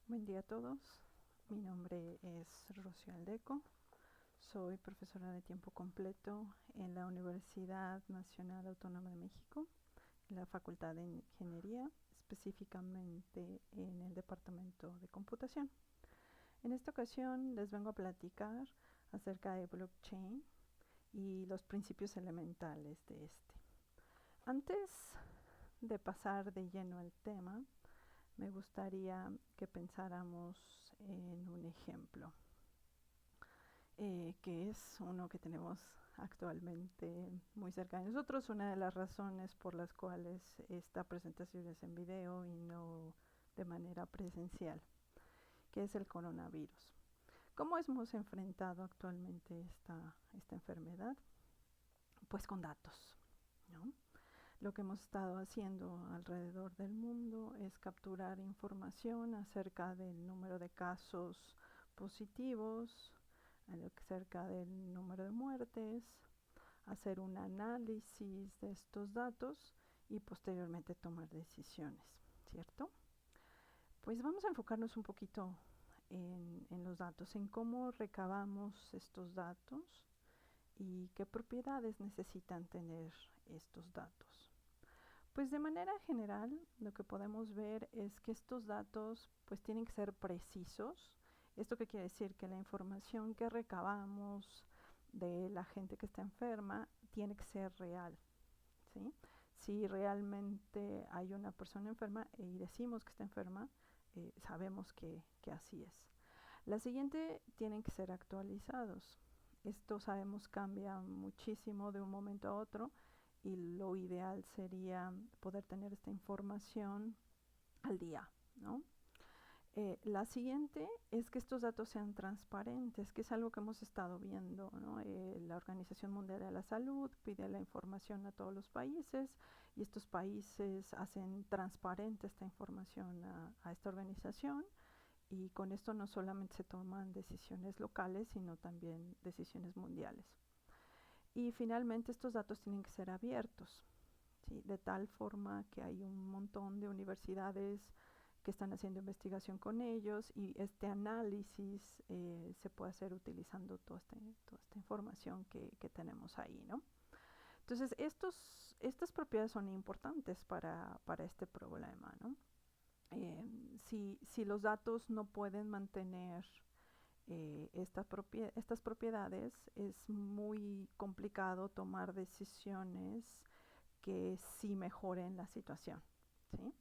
Buen día a todos. Mi nombre es Rocío Aldeco. Soy profesora de tiempo completo en la Universidad Nacional Autónoma de México, en la Facultad de Ingeniería, específicamente en el Departamento de Computación. En esta ocasión les vengo a platicar acerca de blockchain y los principios elementales de este. Antes de pasar de lleno al tema, me gustaría que pensáramos en un ejemplo, que es uno que tenemos actualmente muy cerca de nosotros. Una de las razones por las cuales esta presentación es en video y no de manera presencial, que es el coronavirus. ¿Cómo hemos enfrentado actualmente esta enfermedad? Pues con datos, ¿no? Lo que hemos estado haciendo alrededor del mundo es capturar información acerca del número de casos positivos, acerca del número de muertes, hacer un análisis de estos datos y posteriormente tomar decisiones, ¿cierto? Pues vamos a enfocarnos un poquito en los datos, en cómo recabamos estos datos y qué propiedades necesitan tener estos datos. Pues de manera general, lo que podemos ver es que estos datos pues tienen que ser precisos. ¿Esto qué quiere decir? Que la información que recabamos de la gente que está enferma tiene que ser real, ¿sí? Si realmente hay una persona enferma y decimos que está enferma, sabemos que así es. La siguiente, tienen que ser actualizados. Esto sabemos cambia muchísimo de un momento a otro y lo ideal sería poder tener esta información al día, ¿no? La siguiente es que estos datos sean transparentes, que es algo que hemos estado viendo, ¿no? La Organización Mundial de la Salud pide la información a todos los países y estos países hacen transparente esta información a esta organización, y con esto no solamente se toman decisiones locales, sino también decisiones mundiales. Y finalmente estos datos tienen que ser abiertos, ¿sí? De tal forma que hay un montón de universidades que están haciendo investigación con ellos y este análisis se puede hacer utilizando toda esta información que tenemos ahí, ¿no? Entonces, estas propiedades son importantes para este problema, ¿no? Si los datos no pueden mantener estas propiedades, es muy complicado tomar decisiones que sí mejoren la situación, ¿sí?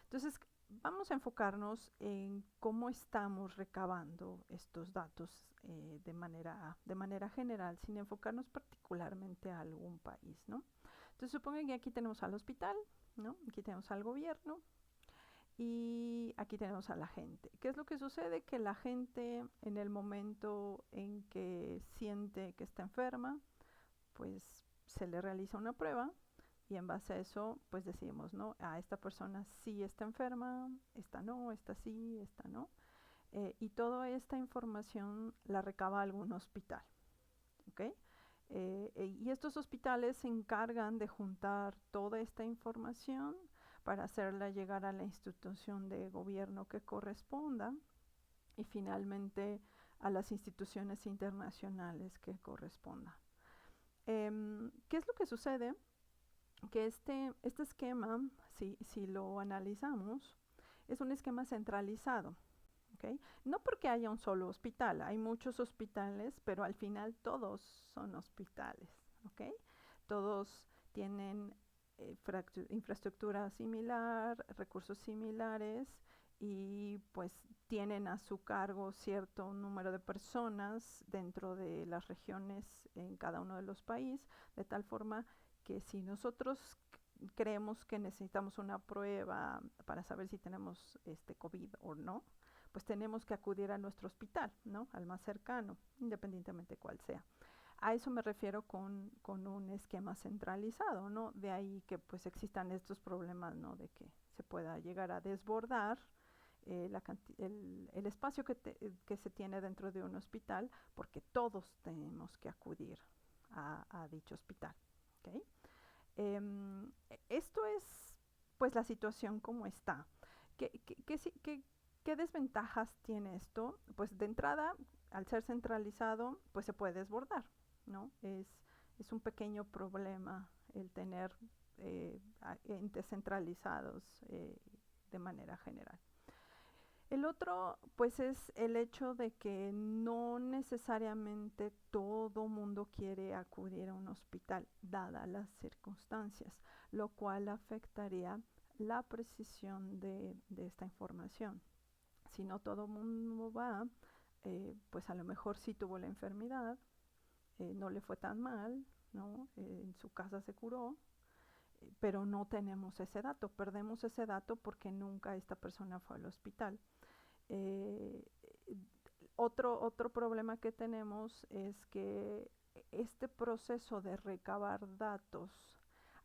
Entonces, vamos a enfocarnos en cómo estamos recabando estos datos de manera general, sin enfocarnos particularmente a algún país, ¿no? Entonces, supongan que aquí tenemos al hospital, ¿no? Aquí tenemos al gobierno y aquí tenemos a la gente. ¿Qué es lo que sucede? Que la gente, en el momento en que siente que está enferma, pues se le realiza una prueba y en base a eso pues decidimos, ¿no? A esta persona sí está enferma, esta no, esta sí, esta no. Y toda esta información la recaba algún hospital, ¿ok? Y estos hospitales se encargan de juntar toda esta información para hacerla llegar a la institución de gobierno que corresponda y finalmente a las instituciones internacionales que correspondan. ¿Qué es lo que sucede? Que este esquema, si lo analizamos, es un esquema centralizado, ¿okay? No porque haya un solo hospital, hay muchos hospitales, pero al final todos son hospitales, ¿okay? Todos tienen infraestructura similar, recursos similares y pues tienen a su cargo cierto número de personas dentro de las regiones en cada uno de los países, de tal forma que si nosotros creemos que necesitamos una prueba para saber si tenemos COVID o no, pues tenemos que acudir a nuestro hospital, ¿no? Al más cercano, independientemente cuál sea. A eso me refiero con un esquema centralizado, ¿no? De ahí que pues existan estos problemas, ¿no? De que se pueda llegar a desbordar el espacio que se tiene dentro de un hospital, porque todos tenemos que acudir a dicho hospital, ¿okay? Esto es pues la situación como está. ¿Qué ¿Qué desventajas tiene esto? Pues de entrada, al ser centralizado, pues se puede desbordar, ¿no? Es un pequeño problema el tener entes centralizados de manera general. El otro, pues, es el hecho de que no necesariamente todo mundo quiere acudir a un hospital, dadas las circunstancias, lo cual afectaría la precisión de esta información. Si no todo mundo va, pues a lo mejor sí tuvo la enfermedad, no le fue tan mal, ¿no? En su casa se curó, pero no tenemos ese dato, perdemos ese dato porque nunca esta persona fue al hospital. Eh, otro problema que tenemos es que este proceso de recabar datos,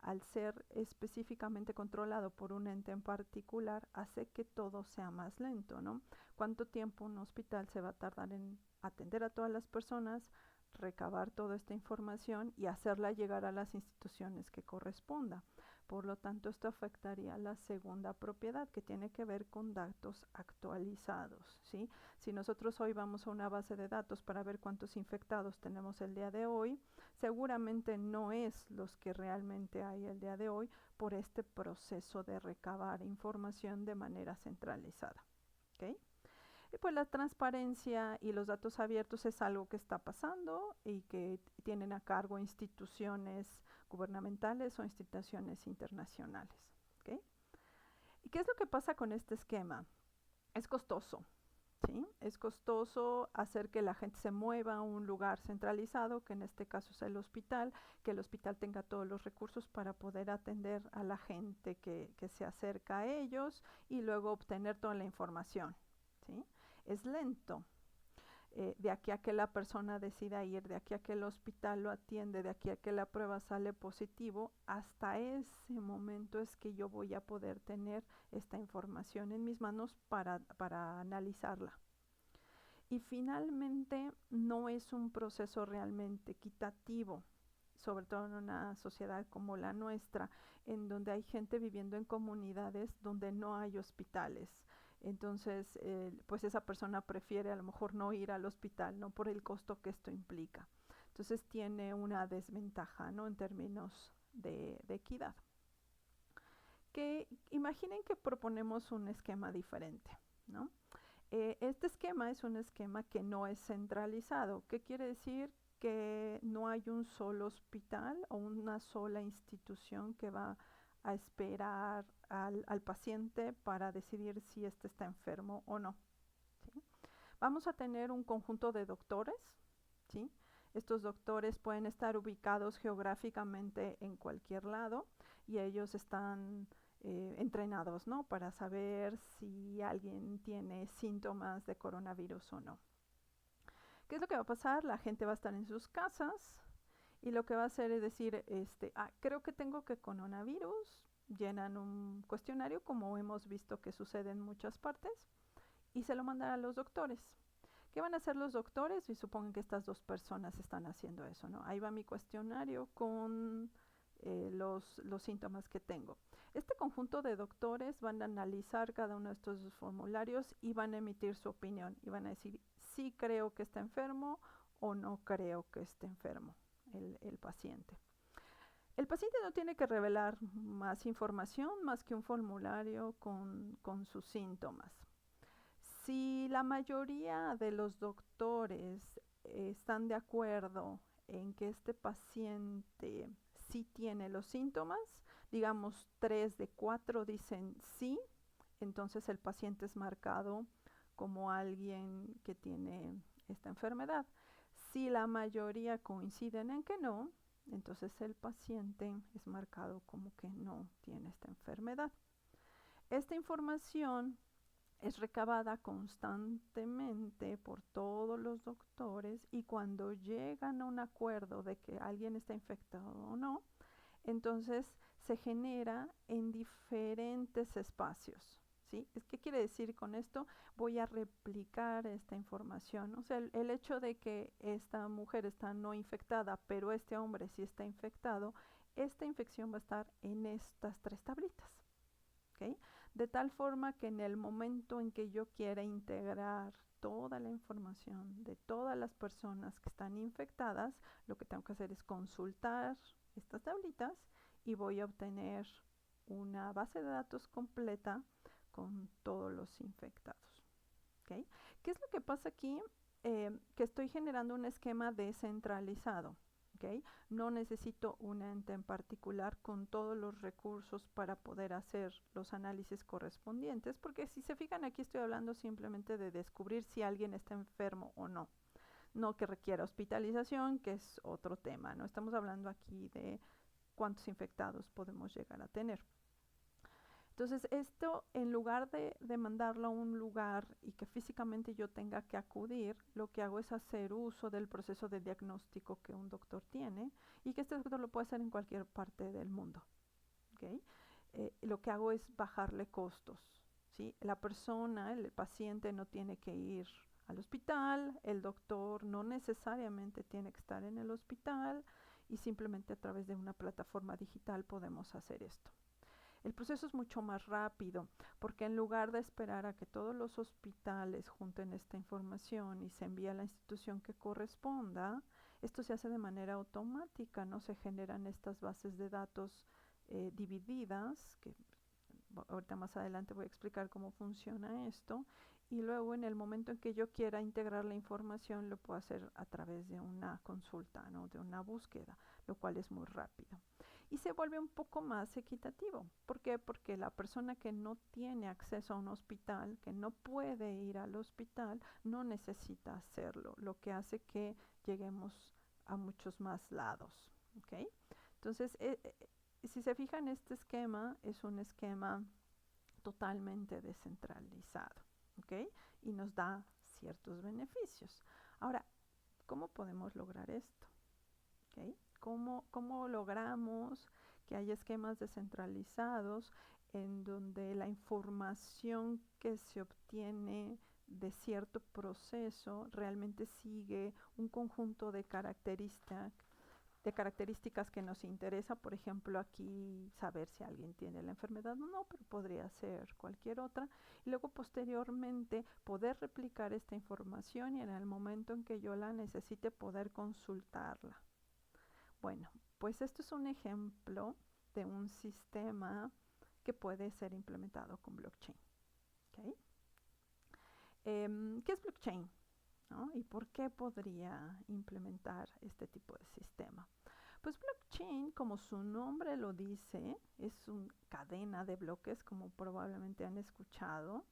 al ser específicamente controlado por un ente en particular, hace que todo sea más lento, ¿no? ¿Cuánto tiempo un hospital se va a tardar en atender a todas las personas, recabar toda esta información y hacerla llegar a las instituciones que corresponda? Por lo tanto, esto afectaría la segunda propiedad, que tiene que ver con datos actualizados, ¿sí? Si nosotros hoy vamos a una base de datos para ver cuántos infectados tenemos el día de hoy, seguramente no es los que realmente hay el día de hoy por este proceso de recabar información de manera centralizada, ¿ok? Y pues la transparencia y los datos abiertos es algo que está pasando y que tienen a cargo instituciones gubernamentales o instituciones internacionales, ¿okay? ¿Y qué es lo que pasa con este esquema? Es costoso, ¿sí? Es costoso hacer que la gente se mueva a un lugar centralizado, que en este caso es el hospital, que el hospital tenga todos los recursos para poder atender a la gente que se acerca a ellos y luego obtener toda la información, ¿sí? Es lento. De aquí a que la persona decida ir, de aquí a que el hospital lo atiende, de aquí a que la prueba sale positivo, hasta ese momento es que yo voy a poder tener esta información en mis manos para analizarla. Y finalmente no es un proceso realmente equitativo, sobre todo en una sociedad como la nuestra, en donde hay gente viviendo en comunidades donde no hay hospitales. Entonces, pues esa persona prefiere a lo mejor no ir al hospital, no por el costo que esto implica. Entonces tiene una desventaja, ¿no? En términos de equidad. Que imaginen que proponemos un esquema diferente, ¿no? Este esquema es un esquema que no es centralizado. ¿Qué quiere decir? Que no hay un solo hospital o una sola institución que va a esperar al paciente para decidir si éste está enfermo o no, ¿sí? Vamos a tener un conjunto de doctores, ¿sí? Estos doctores pueden estar ubicados geográficamente en cualquier lado y ellos están entrenados, ¿no? Para saber si alguien tiene síntomas de coronavirus o no. ¿Qué es lo que va a pasar? La gente va a estar en sus casas y lo que va a hacer es decir, creo que tengo que coronavirus, llenan un cuestionario como hemos visto que sucede en muchas partes y se lo mandan a los doctores. ¿Qué van a hacer los doctores? Y supongan que estas dos personas están haciendo eso, ¿no? Ahí va mi cuestionario con los síntomas que tengo. Este conjunto de doctores van a analizar cada uno de estos formularios y van a emitir su opinión y van a decir sí creo que está enfermo o no creo que esté enfermo el paciente. El paciente no tiene que revelar más información más que un formulario con sus síntomas. Si la mayoría de los doctores están de acuerdo en que este paciente sí tiene los síntomas, digamos 3 de 4 dicen sí, entonces el paciente es marcado como alguien que tiene esta enfermedad. Si la mayoría coinciden en que no, entonces el paciente es marcado como que no tiene esta enfermedad. Esta información es recabada constantemente por todos los doctores y cuando llegan a un acuerdo de que alguien está infectado o no, entonces se genera en diferentes espacios, ¿sí? ¿Qué quiere decir con esto? Voy a replicar esta información. O sea, el hecho de que esta mujer está no infectada, pero este hombre sí está infectado, esta infección va a estar en estas 3 tablitas, ¿okay? de tal forma que en el momento en que yo quiera integrar toda la información de todas las personas que están infectadas, lo que tengo que hacer es consultar estas tablitas y voy a obtener una base de datos completa con todos los infectados. ¿Okay? ¿Qué es lo que pasa aquí? Que estoy generando un esquema descentralizado. ¿Okay? No necesito un ente en particular con todos los recursos para poder hacer los análisis correspondientes, porque si se fijan aquí estoy hablando simplemente de descubrir si alguien está enfermo o no. No que requiera hospitalización, que es otro tema, ¿no? Estamos hablando aquí de cuántos infectados podemos llegar a tener. Entonces, esto en lugar de mandarlo a un lugar y que físicamente yo tenga que acudir, lo que hago es hacer uso del proceso de diagnóstico que un doctor tiene y que este doctor lo puede hacer en cualquier parte del mundo. ¿Okay? Lo que hago es bajarle costos. ¿Sí? La persona, el paciente no tiene que ir al hospital, el doctor no necesariamente tiene que estar en el hospital y simplemente a través de una plataforma digital podemos hacer esto. El proceso es mucho más rápido porque en lugar de esperar a que todos los hospitales junten esta información y se envíe a la institución que corresponda, esto se hace de manera automática, no se generan estas bases de datos divididas, que ahorita más adelante voy a explicar cómo funciona esto, y luego en el momento en que yo quiera integrar la información lo puedo hacer a través de una consulta, ¿no? De una búsqueda, lo cual es muy rápido. Y se vuelve un poco más equitativo. ¿Por qué? Porque la persona que no tiene acceso a un hospital, que no puede ir al hospital, no necesita hacerlo, lo que hace que lleguemos a muchos más lados. ¿Okay? Entonces, si se fijan, este esquema es un esquema totalmente descentralizado. ¿Okay? Y nos da ciertos beneficios. Ahora, ¿cómo podemos lograr esto? ¿Okay? ¿Cómo logramos que haya esquemas descentralizados en donde la información que se obtiene de cierto proceso realmente sigue un conjunto de características que nos interesa? Por ejemplo, aquí saber si alguien tiene la enfermedad o no, pero podría ser cualquier otra. Y luego posteriormente poder replicar esta información y en el momento en que yo la necesite poder consultarla. Bueno, pues esto es un ejemplo de un sistema que puede ser implementado con blockchain. ¿Okay? ¿Qué es blockchain? ¿No? ¿Y por qué podría implementar este tipo de sistema? Pues blockchain, como su nombre lo dice, es una cadena de bloques, como probablemente han escuchado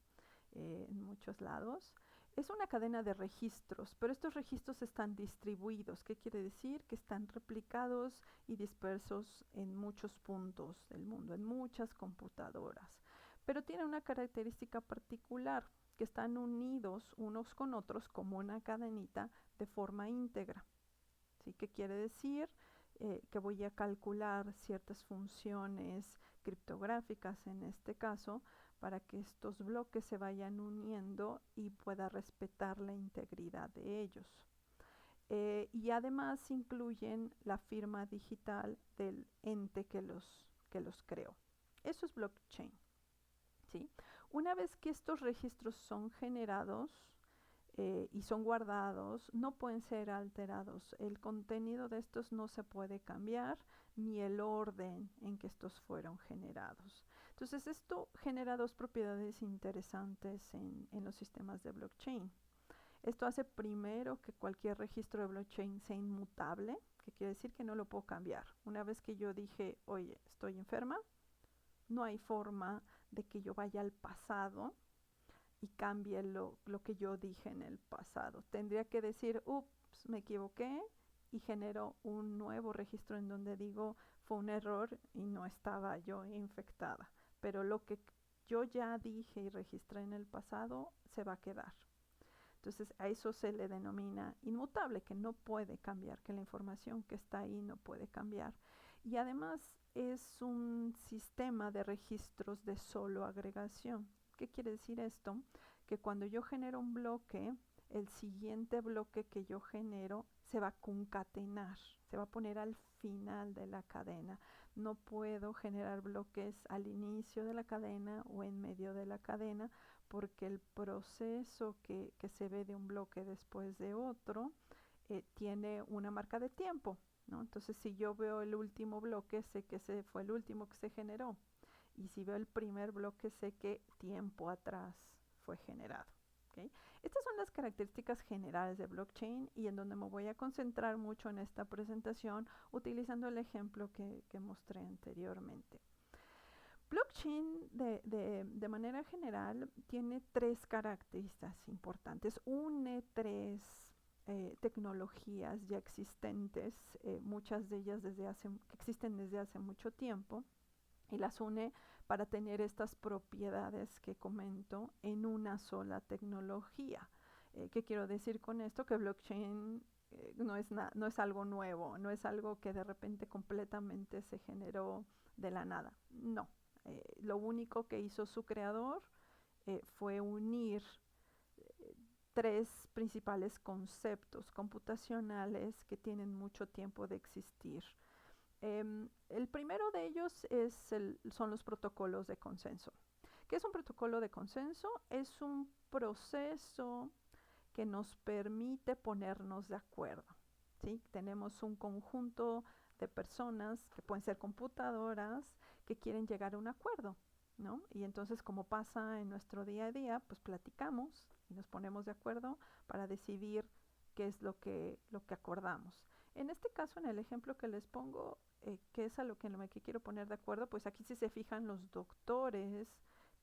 en muchos lados. Es una cadena de registros, pero estos registros están distribuidos. ¿Qué quiere decir? Que están replicados y dispersos en muchos puntos del mundo, en muchas computadoras. Pero tiene una característica particular, que están unidos unos con otros como una cadenita de forma íntegra. ¿Sí? ¿Qué quiere decir? Que voy a calcular ciertas funciones criptográficas en este caso, para que estos bloques se vayan uniendo y pueda respetar la integridad de ellos. Y además incluyen la firma digital del ente que los creó. Eso es blockchain. ¿Sí? Una vez que estos registros son generados y son guardados, no pueden ser alterados. El contenido de estos no se puede cambiar, ni el orden en que estos fueron generados. Entonces, esto genera dos propiedades interesantes en los sistemas de blockchain. Esto hace primero que cualquier registro de blockchain sea inmutable, que quiere decir que no lo puedo cambiar. Una vez que yo dije, oye, estoy enferma, no hay forma de que yo vaya al pasado y cambie lo que yo dije en el pasado. Tendría que decir, ups, me equivoqué y genero un nuevo registro en donde digo, fue un error y no estaba yo infectada. Pero lo que yo ya dije y registré en el pasado se va a quedar. Entonces a eso se le denomina inmutable, que no puede cambiar, que la información que está ahí no puede cambiar. Y además es un sistema de registros de solo agregación. ¿Qué quiere decir esto? Que cuando yo genero un bloque, el siguiente bloque que yo genero se va a concatenar, se va a poner al final de la cadena. No puedo generar bloques al inicio de la cadena o en medio de la cadena, porque el proceso que se ve de un bloque después de otro tiene una marca de tiempo, ¿no? Entonces, si yo veo el último bloque, sé que ese fue el último que se generó. Y si veo el primer bloque, sé que tiempo atrás fue generado. ¿Okay? Estas son las características generales de blockchain y en donde me voy a concentrar mucho en esta presentación utilizando el ejemplo que mostré anteriormente. Blockchain de manera general tiene tres características importantes. Une tres tecnologías ya existentes, muchas de ellas que existen desde hace mucho tiempo, y las une para tener estas propiedades que comento en una sola tecnología. ¿Qué quiero decir con esto? Que blockchain no es algo nuevo, no es algo que de repente completamente se generó de la nada. No. Lo único que hizo su creador fue unir tres principales conceptos computacionales que tienen mucho tiempo de existir. El primero de ellos son los protocolos de consenso. ¿Qué es un protocolo de consenso? Es un proceso que nos permite ponernos de acuerdo, ¿sí? Tenemos un conjunto de personas, que pueden ser computadoras, que quieren llegar a un acuerdo, ¿no? Y entonces, como pasa en nuestro día a día, pues platicamos y nos ponemos de acuerdo para decidir qué es lo que acordamos. En este caso, en el ejemplo que les pongo, que es a lo que me quiero poner de acuerdo, pues aquí si se fijan, los doctores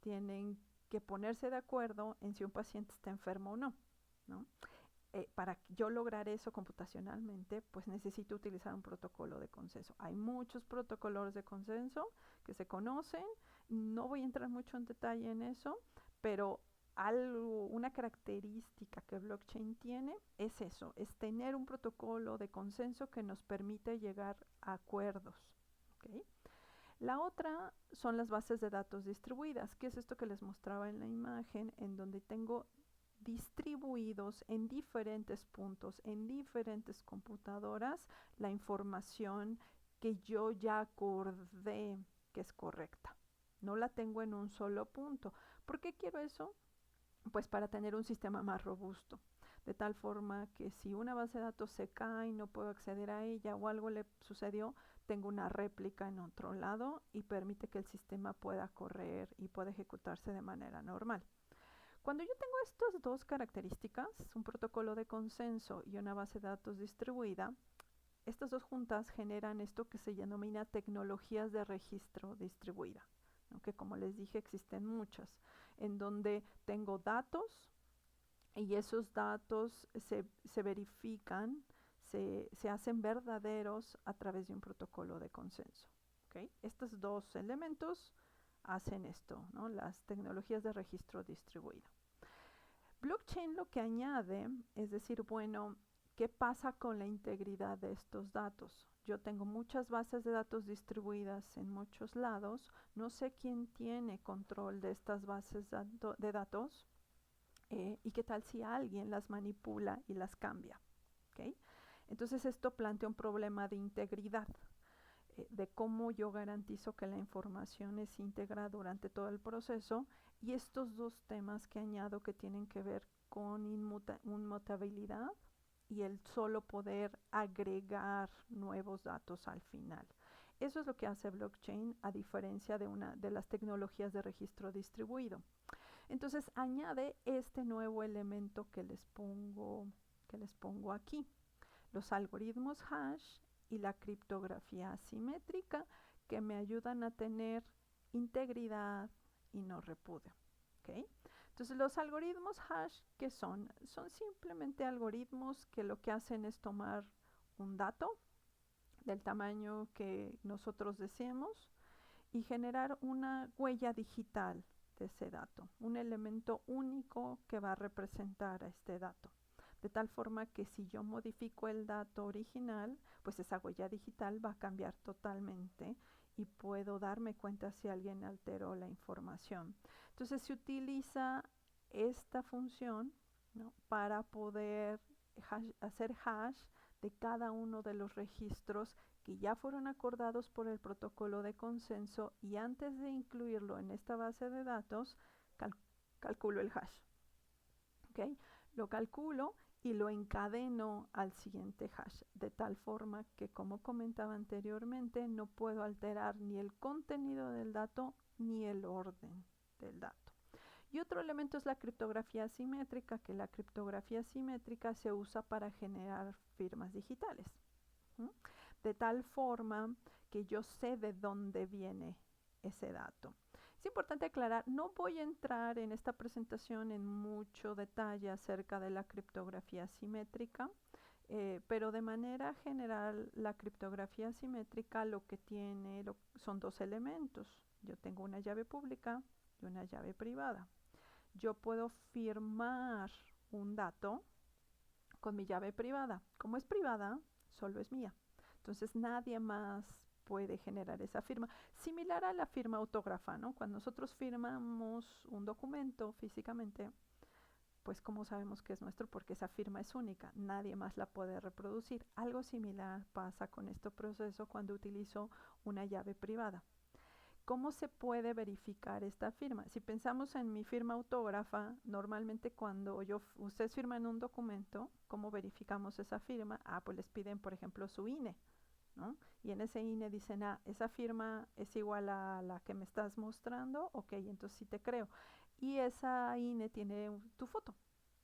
tienen que ponerse de acuerdo en si un paciente está enfermo o no, ¿no? Para yo lograr eso computacionalmente, pues necesito utilizar un protocolo de consenso. Hay muchos protocolos de consenso que se conocen, no voy a entrar mucho en detalle en eso, pero una característica que blockchain tiene es eso, es tener un protocolo de consenso que nos permite llegar a acuerdos. ¿Okay? La otra son las bases de datos distribuidas, que es esto que les mostraba en la imagen, en donde tengo distribuidos en diferentes puntos, en diferentes computadoras, la información que yo ya acordé que es correcta. No la tengo en un solo punto. ¿Por qué quiero eso? Pues para tener un sistema más robusto, de tal forma que si una base de datos se cae y no puedo acceder a ella o algo le sucedió, tengo una réplica en otro lado y permite que el sistema pueda correr y pueda ejecutarse de manera normal. Cuando yo tengo estas dos características, un protocolo de consenso y una base de datos distribuida, estas dos juntas generan esto que se denomina tecnologías de registro distribuida, ¿no? Que como les dije existen muchas, en donde tengo datos y esos datos se verifican, se hacen verdaderos a través de un protocolo de consenso. ¿Okay? Estos dos elementos hacen esto, ¿no? Las tecnologías de registro distribuido. Blockchain lo que añade es decir, bueno, ¿qué pasa con la integridad de estos datos? Yo tengo muchas bases de datos distribuidas en muchos lados, no sé quién tiene control de estas bases de datos y qué tal si alguien las manipula y las cambia. ¿Okay? Entonces esto plantea un problema de integridad, de cómo yo garantizo que la información es íntegra durante todo el proceso y estos dos temas que añado que tienen que ver con inmutabilidad y el solo poder agregar nuevos datos al final. Eso es lo que hace blockchain a diferencia de las tecnologías de registro distribuido. Entonces añade este nuevo elemento que les pongo aquí, los algoritmos hash y la criptografía asimétrica que me ayudan a tener integridad y no repudio. ¿Okay? Entonces los algoritmos hash, ¿qué son? Son simplemente algoritmos que lo que hacen es tomar un dato del tamaño que nosotros deseemos y generar una huella digital de ese dato, un elemento único que va a representar a este dato. De tal forma que si yo modifico el dato original, pues esa huella digital va a cambiar totalmente y puedo darme cuenta si alguien alteró la información. Entonces se utiliza esta función ¿no? Para poder hacer hash de cada uno de los registros que ya fueron acordados por el protocolo de consenso, y antes de incluirlo en esta base de datos, calculo el hash. ¿Okay? Lo calculo y lo encadeno al siguiente hash, de tal forma que, como comentaba anteriormente, no puedo alterar ni el contenido del dato ni el orden del dato. Y otro elemento es la criptografía asimétrica, que la criptografía asimétrica se usa para generar firmas digitales, ¿sí? De tal forma que yo sé de dónde viene ese dato. Es importante aclarar, no voy a entrar en esta presentación en mucho detalle acerca de la criptografía asimétrica, pero de manera general la criptografía asimétrica lo que tiene son dos elementos. Yo tengo una llave pública y una llave privada. Yo puedo firmar un dato con mi llave privada. Como es privada, solo es mía. Entonces nadie más puede generar esa firma. Similar a la firma autógrafa, ¿no? Cuando nosotros firmamos un documento físicamente, pues ¿cómo sabemos que es nuestro? Porque esa firma es única, nadie más la puede reproducir. Algo similar pasa con este proceso cuando utilizo una llave privada. ¿Cómo se puede verificar esta firma? Si pensamos en mi firma autógrafa, normalmente cuando ustedes firman un documento, ¿cómo verificamos esa firma? Pues les piden, por ejemplo, su INE, ¿no? Y en ese INE dicen, esa firma es igual a la que me estás mostrando, ok, entonces sí te creo. Y esa INE tiene tu foto.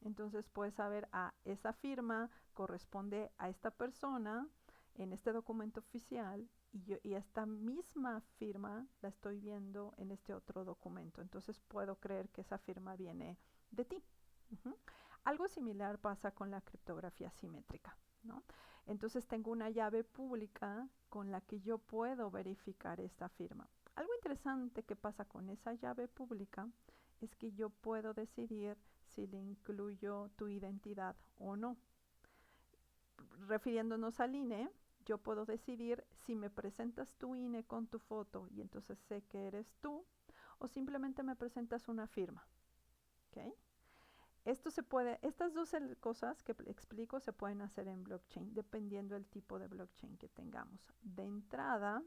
Entonces puedes saber, esa firma corresponde a esta persona en este documento oficial, y esta misma firma la estoy viendo en este otro documento. Entonces puedo creer que esa firma viene de ti. Algo similar pasa con la criptografía simétrica, ¿no? Entonces tengo una llave pública con la que yo puedo verificar esta firma. Algo interesante que pasa con esa llave pública es que yo puedo decidir si le incluyo tu identidad o no. Refiriéndonos al INE, yo puedo decidir si me presentas tu INE con tu foto y entonces sé que eres tú, o simplemente me presentas una firma. ¿Okay? Estas dos cosas que explico se pueden hacer en blockchain, dependiendo del tipo de blockchain que tengamos. De entrada,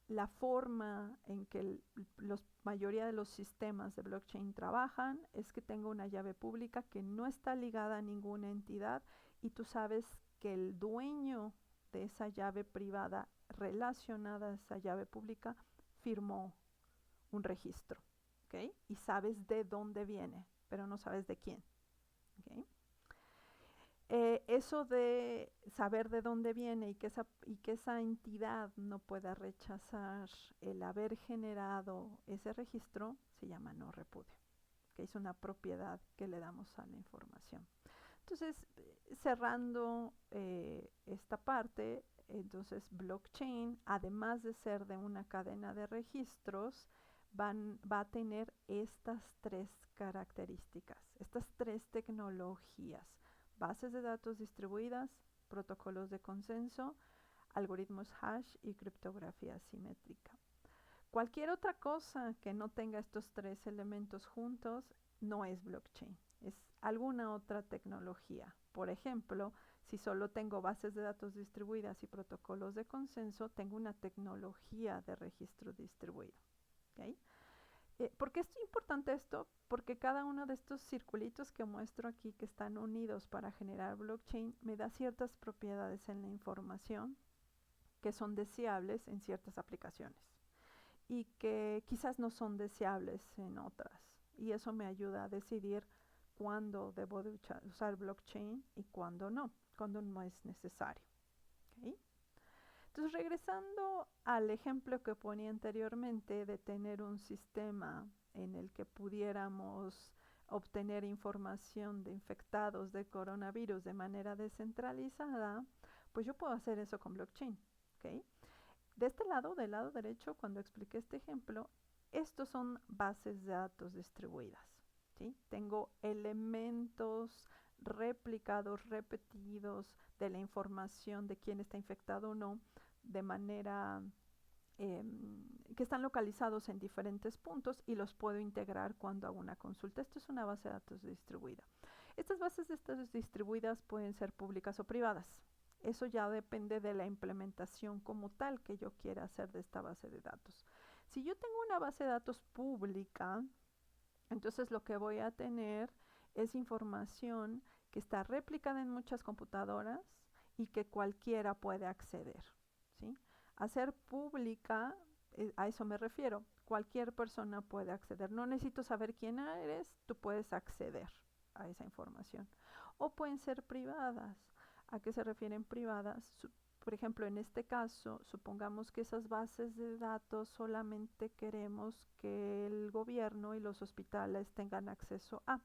la forma en que la mayoría de los sistemas de blockchain trabajan es que tengo una llave pública que no está ligada a ninguna entidad, y tú sabes que el dueño de esa llave privada relacionada a esa llave pública firmó un registro, ¿okay? Y sabes de dónde viene, pero no sabes de quién, ¿okay? Eso de saber de dónde viene y que esa entidad no pueda rechazar el haber generado ese registro se llama no repudio, que es una propiedad que le damos a la información. Entonces, cerrando esta parte, entonces blockchain, además de ser de una cadena de registros, va a tener estas tres características, estas tres tecnologías: bases de datos distribuidas, protocolos de consenso, algoritmos hash y criptografía asimétrica. Cualquier otra cosa que no tenga estos tres elementos juntos no es blockchain, es alguna otra tecnología. Por ejemplo, si solo tengo bases de datos distribuidas y protocolos de consenso, tengo una tecnología de registro distribuido. ¿Okay? ¿Por qué es importante esto? Porque cada uno de estos circulitos que muestro aquí, que están unidos para generar blockchain, me da ciertas propiedades en la información que son deseables en ciertas aplicaciones y que quizás no son deseables en otras. Y eso me ayuda a decidir cuándo debo de usar blockchain y cuándo no es necesario. ¿Okay? Entonces, regresando al ejemplo que ponía anteriormente de tener un sistema en el que pudiéramos obtener información de infectados de coronavirus de manera descentralizada, pues yo puedo hacer eso con blockchain. ¿Okay? De este lado, del lado derecho, cuando expliqué este ejemplo, estos son bases de datos distribuidas, ¿sí? Tengo elementos replicados, repetidos de la información de quién está infectado o no, de manera que están localizados en diferentes puntos y los puedo integrar cuando hago una consulta. Esto es una base de datos distribuida. Estas bases de datos distribuidas pueden ser públicas o privadas. Eso ya depende de la implementación como tal que yo quiera hacer de esta base de datos. Si yo tengo una base de datos pública, entonces lo que voy a tener es información que está replicada en muchas computadoras y que cualquiera puede acceder, ¿sí? A ser pública, a eso me refiero. Cualquier persona puede acceder. No necesito saber quién eres, tú puedes acceder a esa información. O pueden ser privadas. ¿A qué se refieren privadas? Por ejemplo, en este caso, supongamos que esas bases de datos solamente queremos que el gobierno y los hospitales tengan acceso a.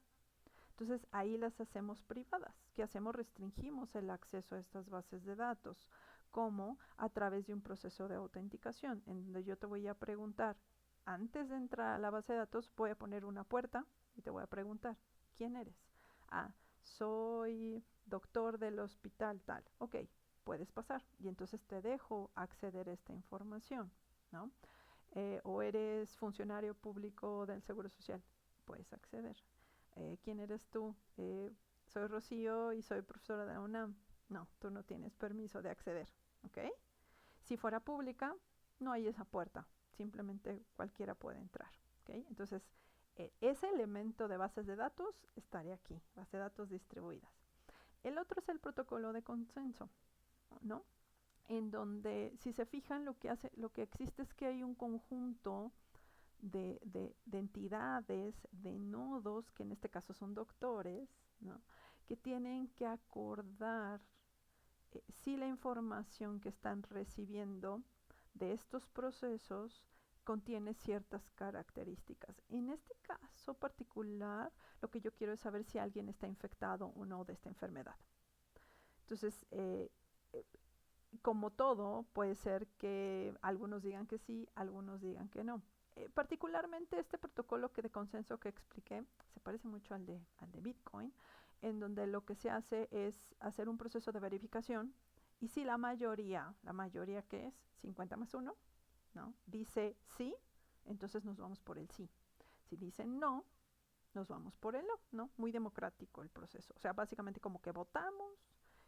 Entonces ahí las hacemos privadas. ¿Qué hacemos? Restringimos el acceso a estas bases de datos, como a través de un proceso de autenticación, en donde yo te voy a preguntar, antes de entrar a la base de datos, voy a poner una puerta y te voy a preguntar, ¿quién eres? Ah, soy doctor del hospital tal. Ok, puedes pasar y entonces te dejo acceder a esta información, ¿no? O eres funcionario público del Seguro Social, puedes acceder. ¿Quién eres tú? Soy Rocío y soy profesora de la UNAM. No, tú no tienes permiso de acceder, ¿ok? Si fuera pública, no hay esa puerta, simplemente cualquiera puede entrar, ¿ok? Entonces, ese elemento de bases de datos estaría aquí, bases de datos distribuidas. El otro es el protocolo de consenso, ¿no? En donde, si se fijan, lo que existe es que hay un conjunto de entidades, de nodos, que en este caso son doctores, ¿no? Que tienen que acordar si la información que están recibiendo de estos procesos contiene ciertas características. En este caso particular, lo que yo quiero es saber si alguien está infectado o no de esta enfermedad. Entonces, como todo, puede ser que algunos digan que sí, algunos digan que no. Particularmente este protocolo de consenso que expliqué se parece mucho al de Bitcoin, en donde lo que se hace es hacer un proceso de verificación y si la mayoría que es 50 más 1, ¿no? Dice sí, entonces nos vamos por el sí. Si dicen no, nos vamos por el no, ¿no? Muy democrático el proceso. O sea, básicamente como que votamos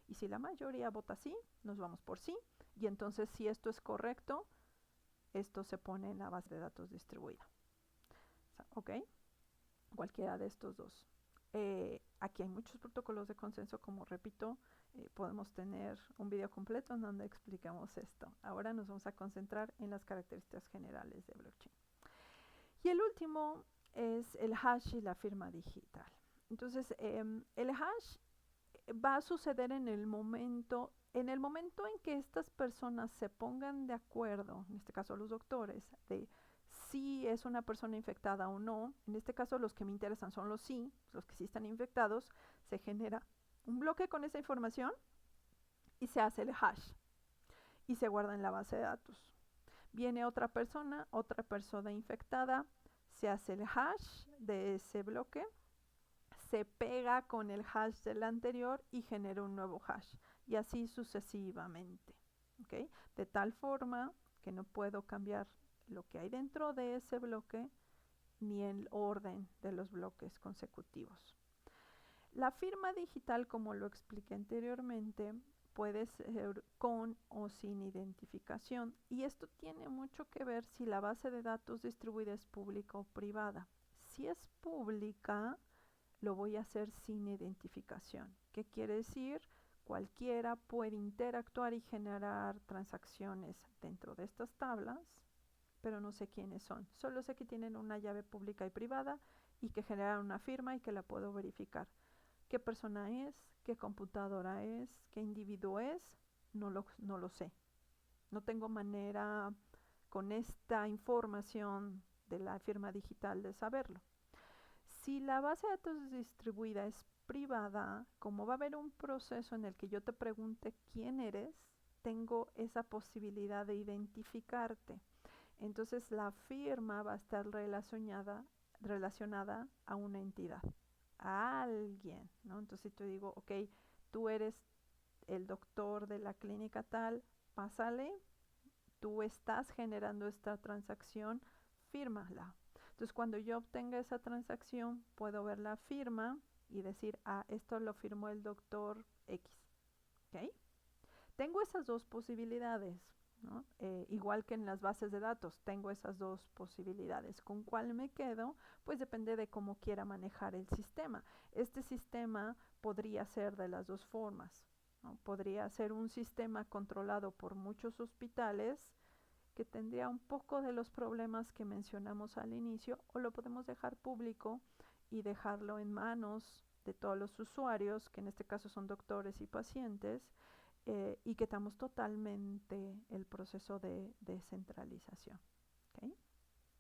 y si la mayoría vota sí, nos vamos por sí y entonces si esto es correcto, esto se pone en la base de datos distribuida. ¿Ok? Cualquiera de estos dos. Aquí hay muchos protocolos de consenso, como repito, podemos tener un video completo en donde explicamos esto. Ahora nos vamos a concentrar en las características generales de blockchain. Y el último es el hash y la firma digital. Entonces, el hash va a suceder en el momento en que estas personas se pongan de acuerdo, en este caso los doctores, de si es una persona infectada o no. En este caso los que me interesan son los sí están infectados. Se genera un bloque con esa información y se hace el hash y se guarda en la base de datos. Viene otra persona infectada, se hace el hash de ese bloque, se pega con el hash del anterior y genera un nuevo hash y así sucesivamente, ¿okay? De tal forma que no puedo cambiar lo que hay dentro de ese bloque ni el orden de los bloques consecutivos. La firma digital, como lo expliqué anteriormente, puede ser con o sin identificación y esto tiene mucho que ver si la base de datos distribuida es pública o privada. Si es pública, lo voy a hacer sin identificación. ¿Qué quiere decir? Cualquiera puede interactuar y generar transacciones dentro de estas tablas, pero no sé quiénes son. Solo sé que tienen una llave pública y privada y que generan una firma y que la puedo verificar. ¿Qué persona es? ¿Qué computadora es? ¿Qué individuo es? No lo sé. No tengo manera con esta información de la firma digital de saberlo. Si la base de datos distribuida es privada, como va a haber un proceso en el que yo te pregunte quién eres, tengo esa posibilidad de identificarte. Entonces la firma va a estar relacionada a una entidad, a alguien, ¿no? Entonces si te digo, ok, tú eres el doctor de la clínica tal, pásale tú estás generando esta transacción, fírmala. Entonces, cuando yo obtenga esa transacción, puedo ver la firma y decir, esto lo firmó el doctor X. ¿Okay? Tengo esas dos posibilidades, ¿no? Igual que en las bases de datos, tengo esas dos posibilidades. ¿Con cuál me quedo? Pues depende de cómo quiera manejar el sistema. Este sistema podría ser de las dos formas, ¿no? Podría ser un sistema controlado por muchos hospitales que tendría un poco de los problemas que mencionamos al inicio, o lo podemos dejar público y dejarlo en manos de todos los usuarios, que en este caso son doctores y pacientes, y quitamos totalmente el proceso de descentralización. ¿Okay?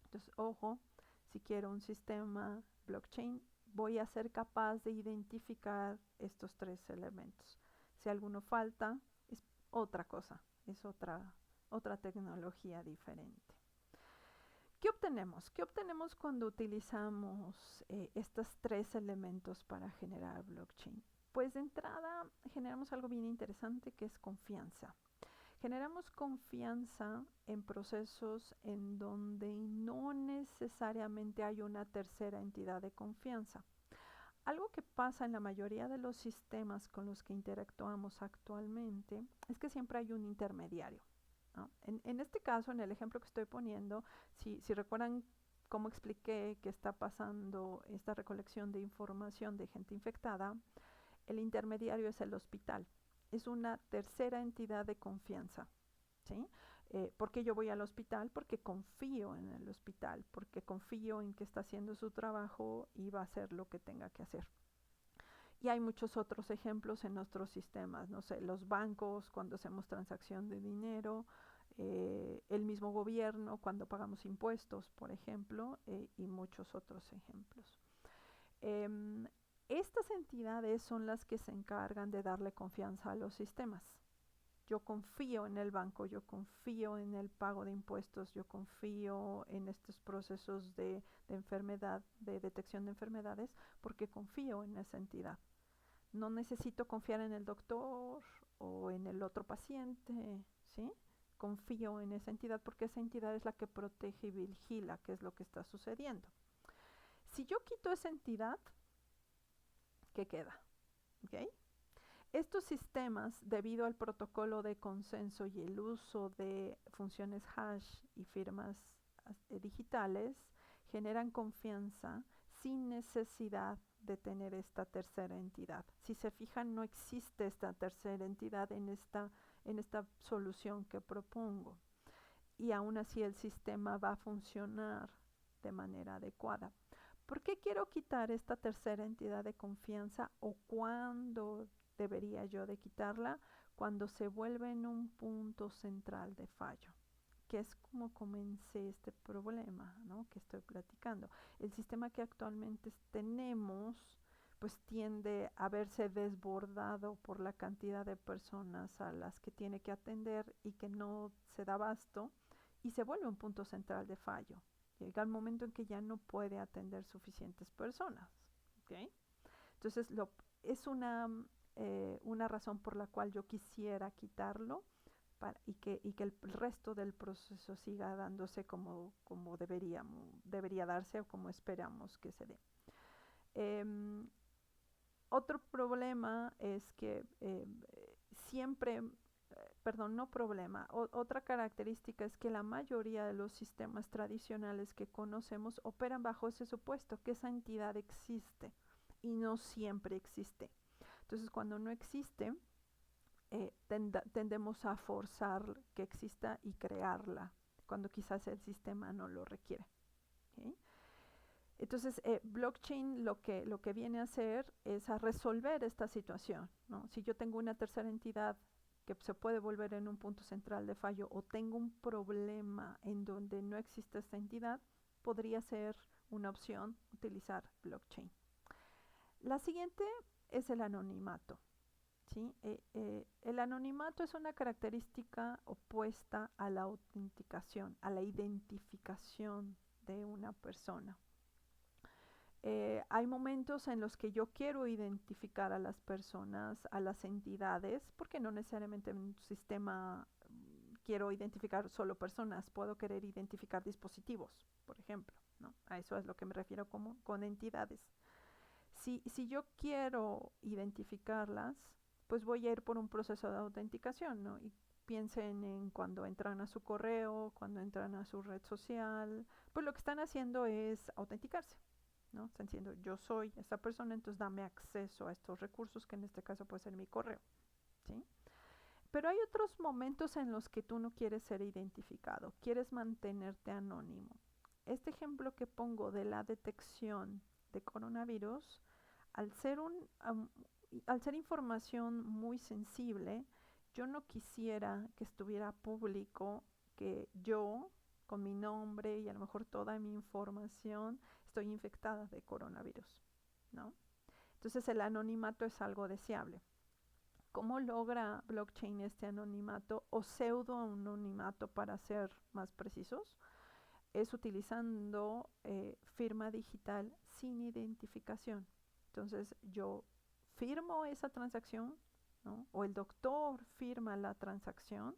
Entonces, ojo, si quiero un sistema blockchain, voy a ser capaz de identificar estos tres elementos. Si alguno falta, es otra cosa, es otra tecnología diferente. ¿Qué obtenemos? ¿Qué obtenemos cuando utilizamos estos tres elementos para generar blockchain? Pues de entrada generamos algo bien interesante que es confianza. Generamos confianza en procesos en donde no necesariamente hay una tercera entidad de confianza. Algo que pasa en la mayoría de los sistemas con los que interactuamos actualmente es que siempre hay un intermediario, ¿no? En este caso, en el ejemplo que estoy poniendo, si recuerdan cómo expliqué que está pasando esta recolección de información de gente infectada, el intermediario es el hospital. Es una tercera entidad de confianza, ¿sí? ¿Por qué yo voy al hospital? Porque confío en el hospital, porque confío en que está haciendo su trabajo y va a hacer lo que tenga que hacer. Y hay muchos otros ejemplos en nuestros sistemas, no sé, los bancos cuando hacemos transacción de dinero, el mismo gobierno cuando pagamos impuestos, por ejemplo, y muchos otros ejemplos. Estas entidades son las que se encargan de darle confianza a los sistemas. Yo confío en el banco, yo confío en el pago de impuestos, yo confío en estos procesos de enfermedad, de detección de enfermedades, porque confío en esa entidad. No necesito confiar en el doctor o en el otro paciente, ¿sí? Confío en esa entidad porque esa entidad es la que protege y vigila qué es lo que está sucediendo. Si yo quito esa entidad, ¿qué queda? ¿Okay? Estos sistemas, debido al protocolo de consenso y el uso de funciones hash y firmas digitales, generan confianza sin necesidad de tener esta tercera entidad. Si se fijan, no existe esta tercera entidad en esta solución que propongo. Y aún así el sistema va a funcionar de manera adecuada. ¿Por qué quiero quitar esta tercera entidad de confianza o cuándo debería yo de quitarla? Cuando se vuelve en un punto central de fallo, que es como comencé este problema, ¿no?, que estoy platicando. El sistema que actualmente tenemos pues tiende a verse desbordado por la cantidad de personas a las que tiene que atender y que no se da abasto y se vuelve un punto central de fallo. Llega el momento en que ya no puede atender suficientes personas. ¿Okay? Entonces es una razón por la cual yo quisiera quitarlo y que el resto del proceso siga dándose como debería darse o como esperamos que se dé. Otro problema es que siempre, perdón, no problema, otra característica es que la mayoría de los sistemas tradicionales que conocemos operan bajo ese supuesto, que esa entidad existe y no siempre existe. Entonces, cuando no existe, tendemos a forzar que exista y crearla, cuando quizás el sistema no lo requiere. ¿Okay? Entonces, blockchain lo que viene a hacer es a resolver esta situación, ¿no? Si yo tengo una tercera entidad que se puede volver en un punto central de fallo o tengo un problema en donde no existe esta entidad, podría ser una opción utilizar blockchain. La siguiente es el anonimato. ¿Sí? El anonimato es una característica opuesta a la autenticación, a la identificación de una persona. Hay momentos en los que yo quiero identificar a las personas, a las entidades, porque no necesariamente en un sistema quiero identificar solo personas, puedo querer identificar dispositivos, por ejemplo, ¿no? A eso es lo que me refiero como con entidades. Si yo quiero identificarlas, pues voy a ir por un proceso de autenticación, ¿no? Y piensen en cuando entran a su correo, cuando entran a su red social, pues lo que están haciendo es autenticarse, ¿no? Están diciendo, yo soy esta persona, entonces dame acceso a estos recursos, que en este caso puede ser mi correo, ¿sí? Pero hay otros momentos en los que tú no quieres ser identificado, quieres mantenerte anónimo. Este ejemplo que pongo de la detección de coronavirus, al ser, al ser información muy sensible, yo no quisiera que estuviera público que yo, con mi nombre y a lo mejor toda mi información, estoy infectada de coronavirus, ¿no? Entonces el anonimato es algo deseable. ¿Cómo logra blockchain este anonimato o pseudo anonimato para ser más precisos? Es utilizando firma digital sin identificación. Entonces yo firmo esa transacción, ¿no? O el doctor firma la transacción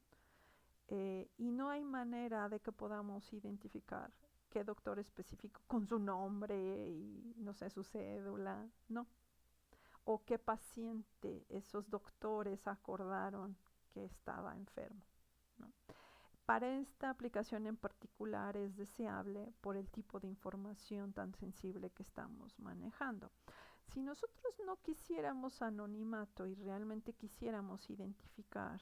y no hay manera de que podamos identificar qué doctor específico con su nombre y no sé, su cédula, no. O qué paciente esos doctores acordaron que estaba enfermo, ¿no? Para esta aplicación en particular es deseable por el tipo de información tan sensible que estamos manejando. Si nosotros no quisiéramos anonimato y realmente quisiéramos identificar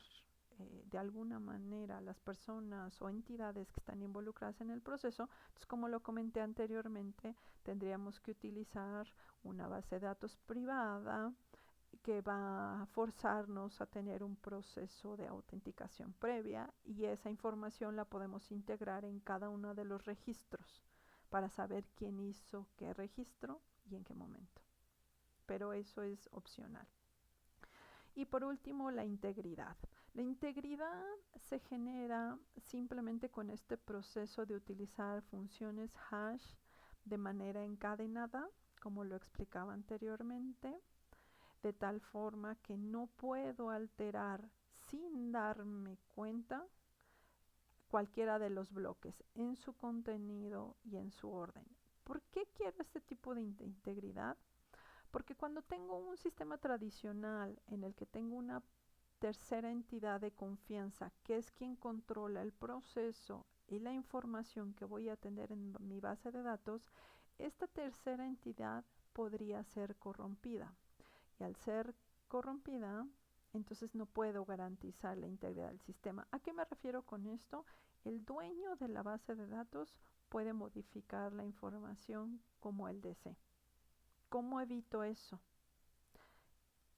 de alguna manera las personas o entidades que están involucradas en el proceso, entonces como lo comenté anteriormente, tendríamos que utilizar una base de datos privada que va a forzarnos a tener un proceso de autenticación previa y esa información la podemos integrar en cada uno de los registros para saber quién hizo qué registro y en qué momento. Pero eso es opcional. Y por último, la integridad. La integridad se genera simplemente con este proceso de utilizar funciones hash de manera encadenada, como lo explicaba anteriormente, de tal forma que no puedo alterar sin darme cuenta cualquiera de los bloques en su contenido y en su orden. ¿Por qué quiero este tipo de integridad? Porque cuando tengo un sistema tradicional en el que tengo una tercera entidad de confianza, que es quien controla el proceso y la información que voy a tener en mi base de datos, esta tercera entidad podría ser corrompida. Y al ser corrompida, entonces no puedo garantizar la integridad del sistema. ¿A qué me refiero con esto? El dueño de la base de datos puede modificar la información como él desee. ¿Cómo evito eso?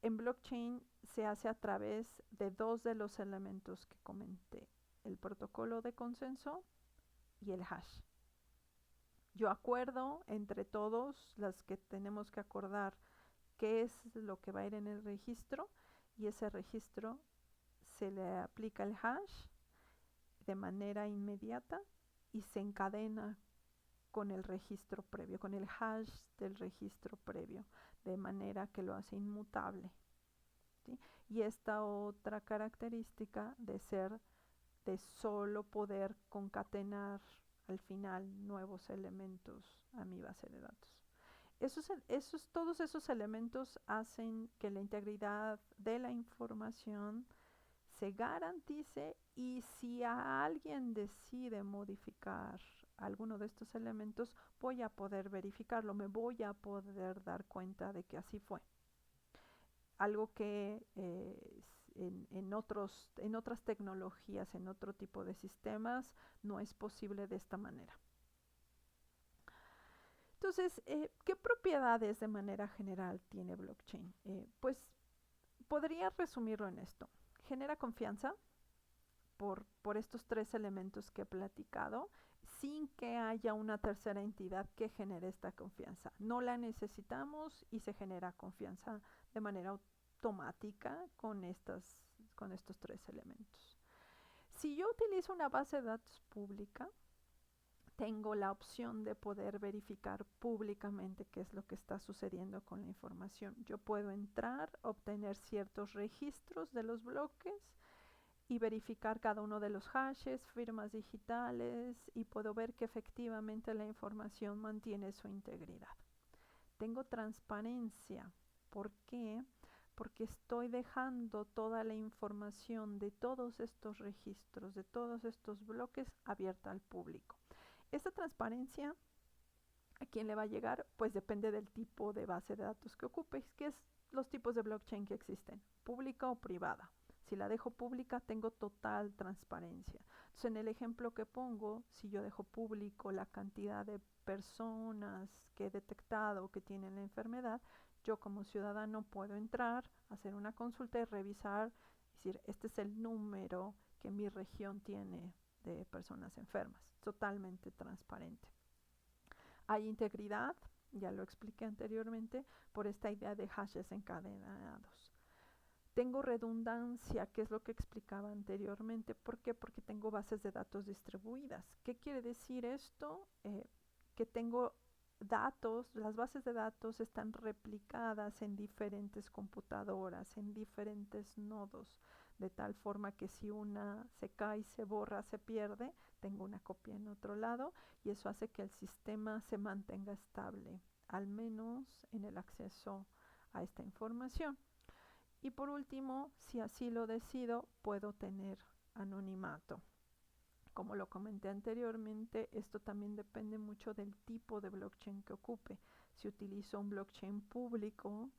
En blockchain se hace a través de dos de los elementos que comenté, el protocolo de consenso y el hash. Yo acuerdo entre todos las que tenemos que acordar qué es lo que va a ir en el registro y ese registro se le aplica el hash de manera inmediata y se encadena con el registro previo, con el hash del registro previo, de manera que lo hace inmutable, ¿sí? Y esta otra característica de solo poder concatenar al final nuevos elementos a mi base de datos. Todos esos elementos hacen que la integridad de la información se garantice y si alguien decide modificar alguno de estos elementos, voy a poder verificarlo, me voy a poder dar cuenta de que así fue. Algo que en otras tecnologías, en otro tipo de sistemas, no es posible de esta manera. Entonces, ¿qué propiedades de manera general tiene blockchain? Pues podría resumirlo en esto. Genera confianza por estos tres elementos que he platicado, sin que haya una tercera entidad que genere esta confianza. No la necesitamos y se genera confianza de manera automática con estos tres elementos. Si yo utilizo una base de datos pública, tengo la opción de poder verificar públicamente qué es lo que está sucediendo con la información. Yo puedo entrar, obtener ciertos registros de los bloques y verificar cada uno de los hashes, firmas digitales, y puedo ver que efectivamente la información mantiene su integridad. Tengo transparencia. ¿Por qué? Porque estoy dejando toda la información de todos estos registros, de todos estos bloques, abierta al público. Esta transparencia, ¿a quién le va a llegar? Pues depende del tipo de base de datos que ocupes, que es los tipos de blockchain que existen, pública o privada. Si la dejo pública, tengo total transparencia. Entonces, en el ejemplo que pongo, si yo dejo público la cantidad de personas que he detectado que tienen la enfermedad, yo como ciudadano puedo entrar, hacer una consulta y revisar, decir, este es el número que mi región tiene de personas enfermas. Totalmente transparente. Hay integridad, ya lo expliqué anteriormente, por esta idea de hashes encadenados. Tengo redundancia, que es lo que explicaba anteriormente. ¿Por qué? Porque tengo bases de datos distribuidas. ¿Qué quiere decir esto? Que tengo datos, las bases de datos están replicadas en diferentes computadoras, en diferentes nodos, de tal forma que si una se cae, se borra, se pierde, tengo una copia en otro lado, y eso hace que el sistema se mantenga estable, al menos en el acceso a esta información. Y por último, si así lo decido, puedo tener anonimato. Como lo comenté anteriormente, esto también depende mucho del tipo de blockchain que ocupe. Si utilizo un blockchain público,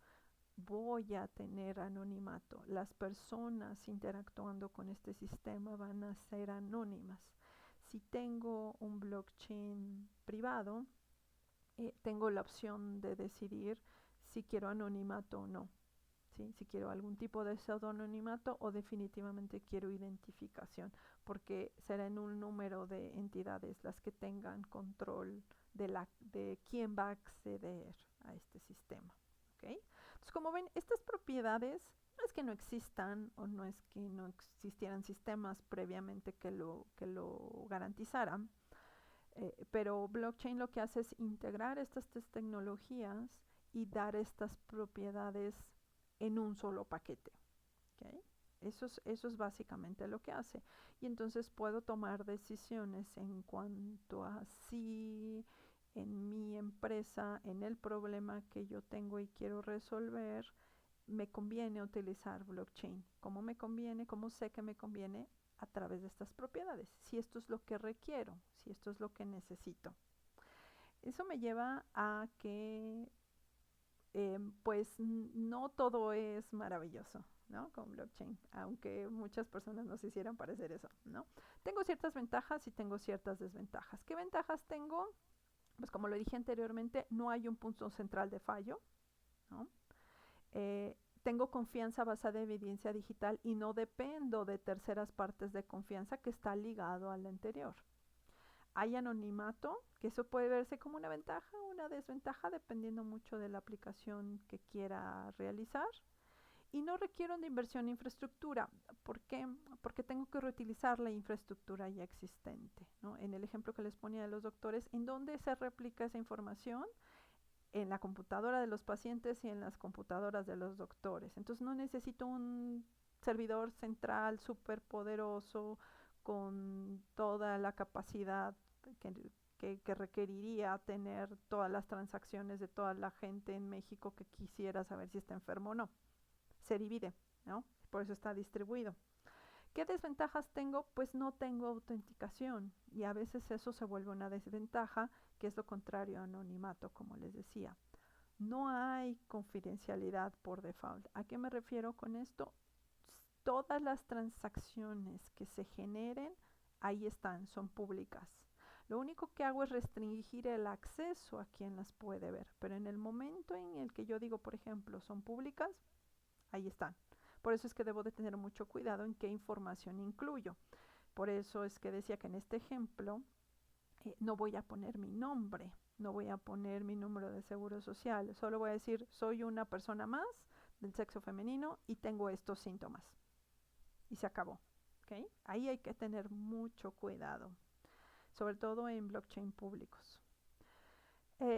voy a tener anonimato. Las personas interactuando con este sistema van a ser anónimas. Si tengo un blockchain privado, tengo la opción de decidir si quiero anonimato o no. ¿Sí? Si quiero algún tipo de pseudonimimato o definitivamente quiero identificación, porque será en un número de entidades las que tengan control de quién va a acceder a este sistema. ¿Okay? Entonces, como ven, estas propiedades no es que no existan o no es que no existieran sistemas previamente que lo garantizaran, pero blockchain lo que hace es integrar estas tres tecnologías y dar estas propiedades en un solo paquete. ¿Okay? Eso es básicamente lo que hace. Y entonces puedo tomar decisiones en cuanto a si en mi empresa, en el problema que yo tengo y quiero resolver, me conviene utilizar blockchain. ¿Cómo me conviene? ¿Cómo sé que me conviene? A través de estas propiedades. Si esto es lo que requiero, si esto es lo que necesito. Eso me lleva a que pues no todo es maravilloso, ¿no? Con blockchain, aunque muchas personas nos hicieran parecer eso, ¿no? Tengo ciertas ventajas y tengo ciertas desventajas. ¿Qué ventajas tengo? Pues como lo dije anteriormente, no hay un punto central de fallo, ¿no? Tengo confianza basada en evidencia digital y no dependo de terceras partes de confianza, que está ligado al anterior. Hay anonimato, que eso puede verse como una ventaja o una desventaja dependiendo mucho de la aplicación que quiera realizar. Y no requiero de inversión en infraestructura. ¿Por qué? Porque tengo que reutilizar la infraestructura ya existente, ¿no? En el ejemplo que les ponía de los doctores, ¿en dónde se replica esa información? En la computadora de los pacientes y en las computadoras de los doctores. Entonces no necesito un servidor central súper poderoso con toda la capacidad que requeriría tener todas las transacciones de toda la gente en México que quisiera saber si está enfermo o no. Se divide, ¿no? Por eso está distribuido. ¿Qué desventajas tengo? Pues no tengo autenticación, y a veces eso se vuelve una desventaja, que es lo contrario a anonimato, como les decía. No hay confidencialidad por default. ¿A qué me refiero con esto? Todas las transacciones que se generen, ahí están, son públicas. Lo único que hago es restringir el acceso a quien las puede ver, pero en el momento en el que yo digo, por ejemplo, son públicas, ahí están. Por eso es que debo de tener mucho cuidado en qué información incluyo. Por eso es que decía que en este ejemplo no voy a poner mi nombre, no voy a poner mi número de seguro social, solo voy a decir soy una persona más del sexo femenino y tengo estos síntomas. Y se acabó. ¿Okay? Ahí hay que tener mucho cuidado, sobre todo en blockchain públicos.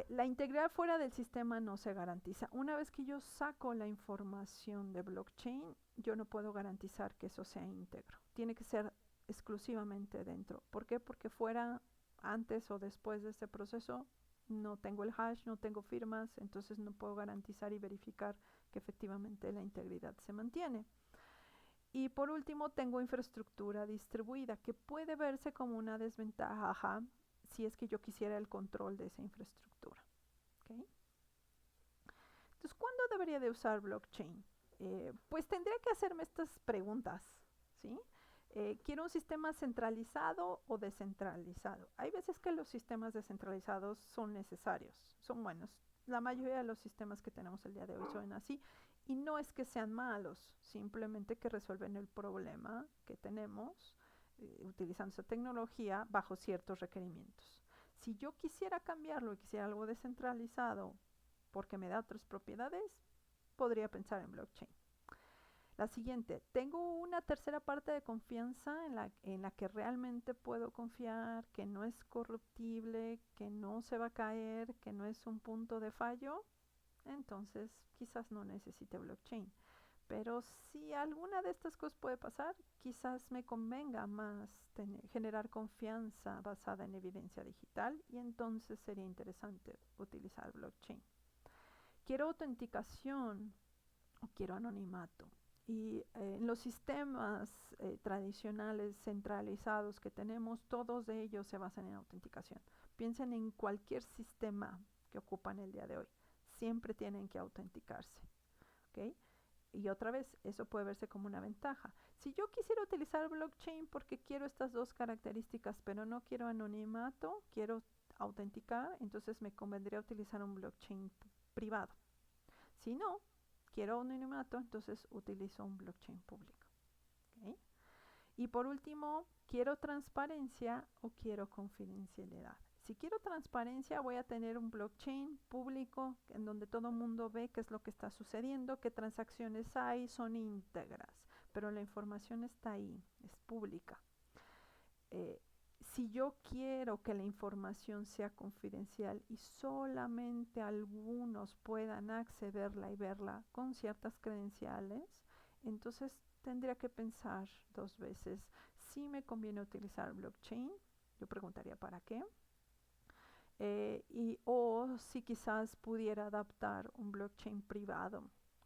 La integridad fuera del sistema no se garantiza. Una vez que yo saco la información de blockchain, yo no puedo garantizar que eso sea íntegro. Tiene que ser exclusivamente dentro. ¿Por qué? Porque fuera, antes o después de este proceso, no tengo el hash, no tengo firmas, entonces no puedo garantizar y verificar que efectivamente la integridad se mantiene. Y por último, tengo infraestructura distribuida, que puede verse como una desventaja si es que yo quisiera el control de esa infraestructura. ¿Okay? Entonces, ¿cuándo debería de usar blockchain? Pues tendría que hacerme estas preguntas, ¿sí? ¿Quiero un sistema centralizado o descentralizado? Hay veces que los sistemas descentralizados son necesarios, son buenos. La mayoría de los sistemas que tenemos el día de hoy son así. Y no es que sean malos, simplemente que resuelven el problema que tenemos utilizando esa tecnología bajo ciertos requerimientos. Si yo quisiera cambiarlo y quisiera algo descentralizado porque me da otras propiedades, podría pensar en blockchain. La siguiente, tengo una tercera parte de confianza en la que realmente puedo confiar, que no es corruptible, que no se va a caer, que no es un punto de fallo, entonces quizás no necesite blockchain. Pero si alguna de estas cosas puede pasar, quizás me convenga más generar confianza basada en evidencia digital y entonces sería interesante utilizar blockchain. Quiero autenticación o quiero anonimato. Y en los sistemas tradicionales centralizados que tenemos, todos de ellos se basan en autenticación. Piensen en cualquier sistema que ocupan el día de hoy. Siempre tienen que autenticarse. ¿Okay? Y otra vez, eso puede verse como una ventaja. Si yo quisiera utilizar blockchain porque quiero estas dos características, pero no quiero anonimato, quiero autenticar, entonces me convendría utilizar un blockchain privado. Si no, quiero anonimato, entonces utilizo un blockchain público. ¿Okay? Y por último, quiero transparencia o quiero confidencialidad. Si quiero transparencia, voy a tener un blockchain público en donde todo el mundo ve qué es lo que está sucediendo, qué transacciones hay, son íntegras, pero la información está ahí, es pública. Si yo quiero que la información sea confidencial y solamente algunos puedan accederla y verla con ciertas credenciales, entonces tendría que pensar dos veces si me conviene utilizar blockchain. Yo preguntaría para qué. O si quizás pudiera adaptar un blockchain privado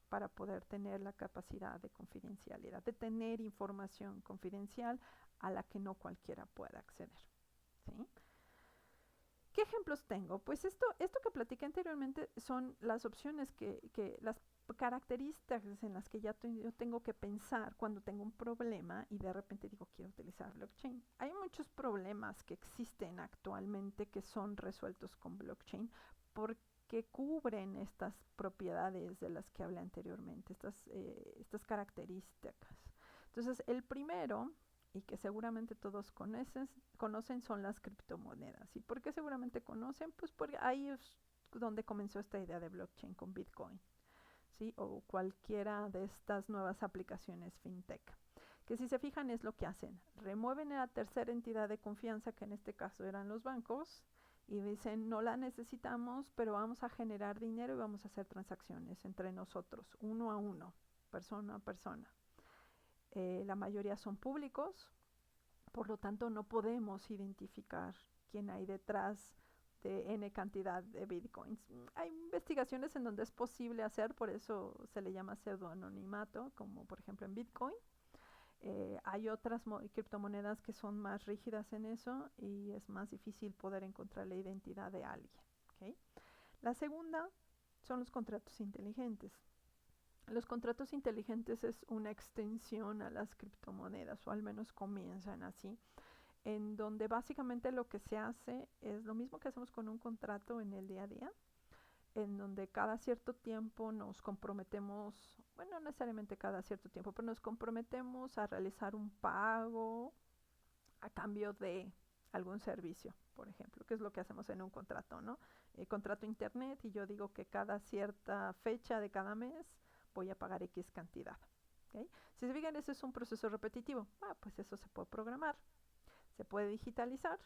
para poder tener la capacidad de confidencialidad, de tener información confidencial a la que no cualquiera pueda acceder. ¿Sí? ¿Qué ejemplos tengo? Pues esto que platiqué anteriormente son las opciones las características en las que yo tengo que pensar cuando tengo un problema y de repente digo quiero utilizar blockchain. Hay muchos problemas que existen actualmente que son resueltos con blockchain porque cubren estas propiedades de las que hablé anteriormente, estas características. Entonces, el primero y que seguramente todos conocen son las criptomonedas. ¿Y por qué seguramente conocen? Pues porque ahí es donde comenzó esta idea de blockchain con Bitcoin, ¿sí? O cualquiera de estas nuevas aplicaciones fintech. Que si se fijan es lo que hacen. Remueven a la tercera entidad de confianza, que en este caso eran los bancos, y dicen no la necesitamos, pero vamos a generar dinero y vamos a hacer transacciones entre nosotros, uno a uno, persona a persona. La mayoría son públicos, por lo tanto no podemos identificar quién hay detrás de N cantidad de bitcoins. Hay investigaciones en donde es posible hacer, por eso se le llama pseudoanonimato, como por ejemplo en Bitcoin. Hay otras criptomonedas que son más rígidas en eso y es más difícil poder encontrar la identidad de alguien. ¿Okay? La segunda son los contratos inteligentes. Los contratos inteligentes es una extensión a las criptomonedas, o al menos comienzan así, en donde básicamente lo que se hace es lo mismo que hacemos con un contrato en el día a día, en donde cada cierto tiempo nos comprometemos, bueno, no necesariamente cada cierto tiempo, pero nos comprometemos a realizar un pago a cambio de algún servicio, por ejemplo, que es lo que hacemos en un contrato, ¿no? Contrato internet y yo digo que cada cierta fecha de cada mes voy a pagar X cantidad. ¿Okay? Si se fijan, ese es un proceso repetitivo. Pues eso se puede programar, se puede digitalizar,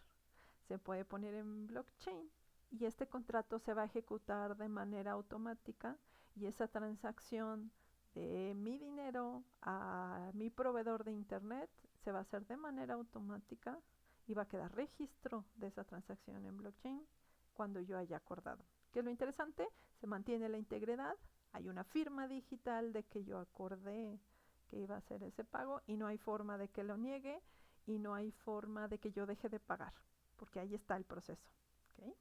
se puede poner en blockchain y este contrato se va a ejecutar de manera automática y esa transacción de mi dinero a mi proveedor de internet se va a hacer de manera automática y va a quedar registro de esa transacción en blockchain cuando yo haya acordado. ¿Qué es lo interesante? Se mantiene la integridad, hay una firma digital de que yo acordé que iba a hacer ese pago y no hay forma de que lo niegue y no hay forma de que yo deje de pagar, porque ahí está el proceso. ¿Okay?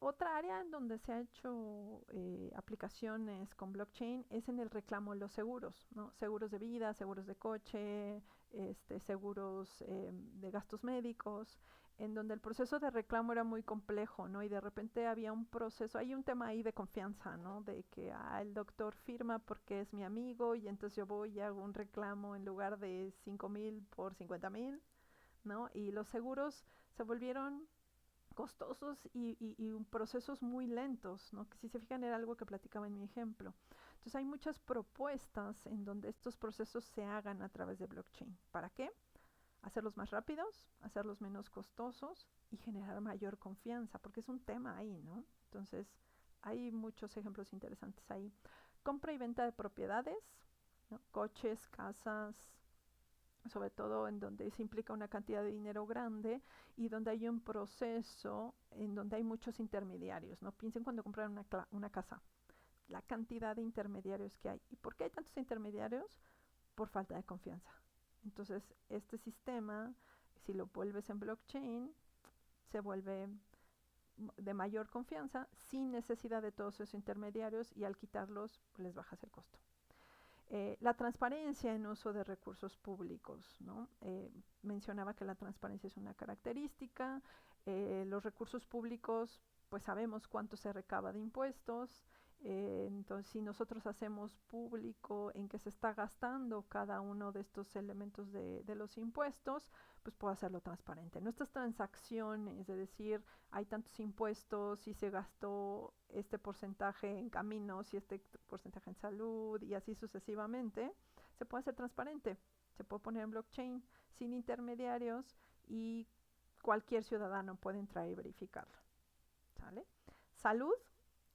Otra área en donde se ha hecho aplicaciones con blockchain es en el reclamo de los seguros, ¿no? Seguros de vida, seguros de coche, seguros de gastos médicos, en donde el proceso de reclamo era muy complejo, ¿no? Y de repente había un proceso, hay un tema ahí de confianza, ¿no? De que el doctor firma porque es mi amigo y entonces yo voy y hago un reclamo en lugar de 5,000 por 50,000, ¿no? Y los seguros se volvieron costosos y procesos muy lentos, ¿no? Que si se fijan era algo que platicaba en mi ejemplo. Entonces hay muchas propuestas en donde estos procesos se hagan a través de blockchain. ¿Para qué? Hacerlos más rápidos, hacerlos menos costosos y generar mayor confianza, porque es un tema ahí, ¿no? Entonces hay muchos ejemplos interesantes ahí. Compra y venta de propiedades, ¿no? Coches, casas, sobre todo en donde se implica una cantidad de dinero grande y donde hay un proceso en donde hay muchos intermediarios, ¿no? Piensen cuando compran una casa, la cantidad de intermediarios que hay. ¿Y por qué hay tantos intermediarios? Por falta de confianza. Entonces, este sistema, si lo vuelves en blockchain, se vuelve de mayor confianza sin necesidad de todos esos intermediarios y al quitarlos, pues les bajas el costo. La transparencia en uso de recursos públicos, ¿no? Mencionaba que la transparencia es una característica, los recursos públicos, pues sabemos cuánto se recaba de impuestos, entonces si nosotros hacemos público en qué se está gastando cada uno de estos elementos de los impuestos, pues puedo hacerlo transparente. Nuestras transacciones, de decir, hay tantos impuestos y se gastó este porcentaje en caminos y este porcentaje en salud y así sucesivamente, se puede hacer transparente, se puede poner en blockchain sin intermediarios y cualquier ciudadano puede entrar y verificarlo. ¿Sale? Salud,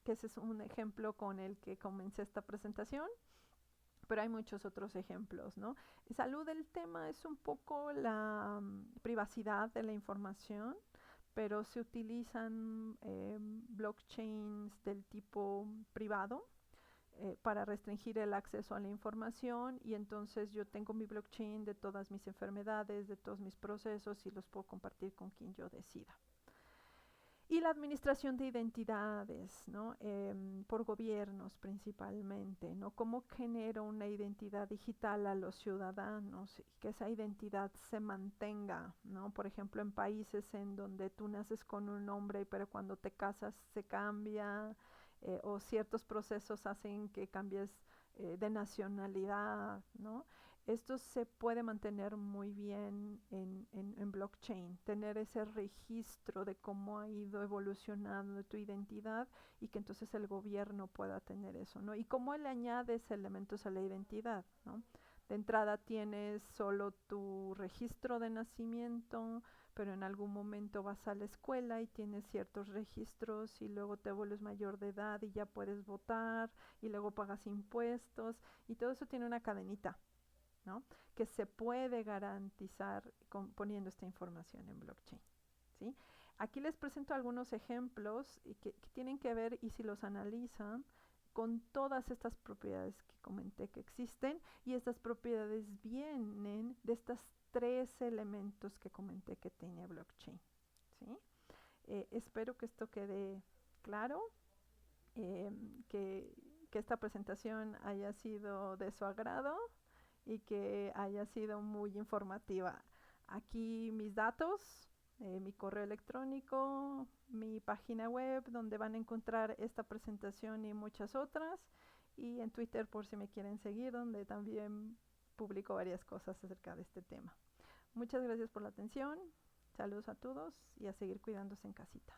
que ese es un ejemplo con el que comencé esta presentación, pero hay muchos otros ejemplos, ¿no? En salud el tema es un poco la privacidad de la información, pero se utilizan blockchains del tipo privado para restringir el acceso a la información y entonces yo tengo mi blockchain de todas mis enfermedades, de todos mis procesos y los puedo compartir con quien yo decida. Y la administración de identidades, ¿no? Por gobiernos principalmente, ¿no? ¿Cómo genero una identidad digital a los ciudadanos y que esa identidad se mantenga, ¿no? Por ejemplo, en países en donde tú naces con un nombre, pero cuando te casas se cambia, o ciertos procesos hacen que cambies de nacionalidad, ¿no? Esto se puede mantener muy bien en blockchain, tener ese registro de cómo ha ido evolucionando tu identidad y que entonces el gobierno pueda tener eso, ¿no? Y cómo le añades elementos a la identidad, ¿no? De entrada tienes solo tu registro de nacimiento, pero en algún momento vas a la escuela y tienes ciertos registros y luego te vuelves mayor de edad y ya puedes votar y luego pagas impuestos y todo eso tiene una cadenita, ¿no? Que se puede garantizar poniendo esta información en blockchain, ¿sí? Aquí les presento algunos ejemplos que tienen que ver, y si los analizan, con todas estas propiedades que comenté que existen, y estas propiedades vienen de estos 3 elementos que comenté que tiene blockchain, ¿sí? Espero que esto quede claro, eh, que, que esta presentación haya sido de su agrado y que haya sido muy informativa. Aquí mis datos, mi correo electrónico, mi página web donde van a encontrar esta presentación y muchas otras, y en Twitter por si me quieren seguir, donde también publico varias cosas acerca de este tema. Muchas gracias por la atención, saludos a todos y a seguir cuidándose en casita.